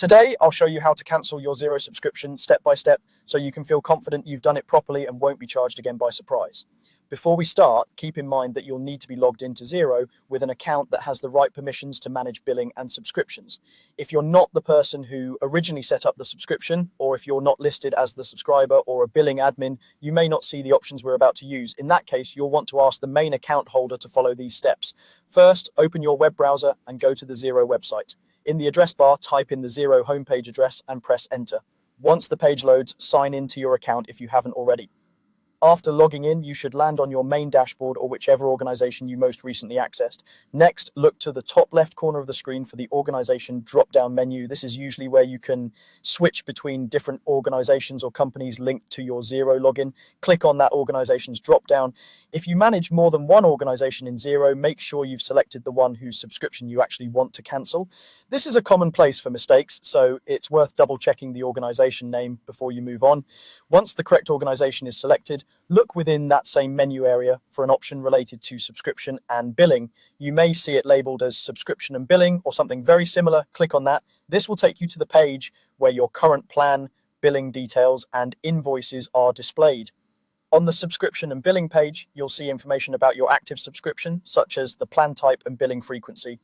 Today, I'll show you how to cancel your Xero subscription step by step so you can feel confident you've done it properly and won't be charged again by surprise. Before we start, keep in mind that you'll need to be logged into Xero with an account that has the right permissions to manage billing and subscriptions. If you're not the person who originally set up the subscription, or if you're not listed as the subscriber or a billing admin, you may not see the options we're about to use. In that case, you'll want to ask the main account holder to follow these steps. First, open your web browser and go to the Xero website. In the address bar, type in the Xero homepage address and press enter. Once the page loads, sign in to your account if you haven't already. After logging in, you should land on your main dashboard or whichever organization you most recently accessed. Next, look to the top left corner of the screen for the organization drop-down menu. This is usually where you can switch between different organizations or companies linked to your Xero login. Click on that organization's drop-down. If you manage more than one organization in Xero, make sure you've selected the one whose subscription you actually want to cancel. This is a common place for mistakes, so it's worth double-checking the organization name before you move on. Once the correct organization is selected, look within that same menu area for an option related to subscription and billing. You may see it labeled as subscription and billing or something very similar. Click on that. This will take you to the page where your current plan, billing details, and invoices are displayed. On the subscription and billing page, you'll see information about your active subscription, such as the plan type and billing frequency.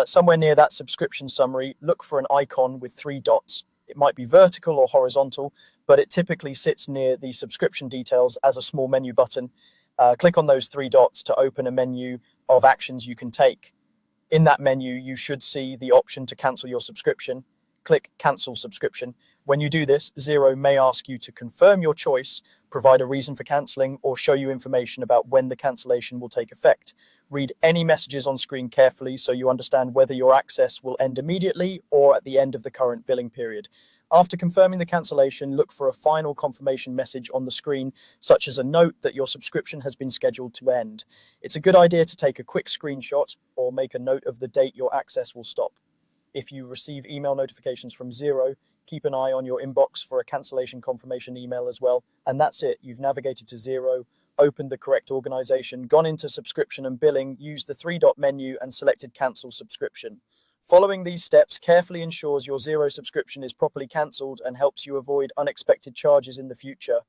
Somewhere near that subscription summary, look for an icon with 3 dots. It might be vertical or horizontal, but it typically sits near the subscription details as a small menu button. Click on those 3 dots to open a menu of actions you can take. In that menu, you should see the option to cancel your subscription. Click Cancel Subscription. When you do this, Xero may ask you to confirm your choice, provide a reason for cancelling, or show you information about when the cancellation will take effect. Read any messages on screen carefully so you understand whether your access will end immediately or at the end of the current billing period. After confirming the cancellation, look for a final confirmation message on the screen, such as a note that your subscription has been scheduled to end. It's a good idea to take a quick screenshot or make a note of the date your access will stop. If you receive email notifications from Xero, keep an eye on your inbox for a cancellation confirmation email as well. And that's it. You've navigated to Xero, opened the correct organization, gone into subscription and billing, used the 3-dot menu and selected cancel subscription. Following these steps carefully ensures your Xero subscription is properly cancelled and helps you avoid unexpected charges in the future.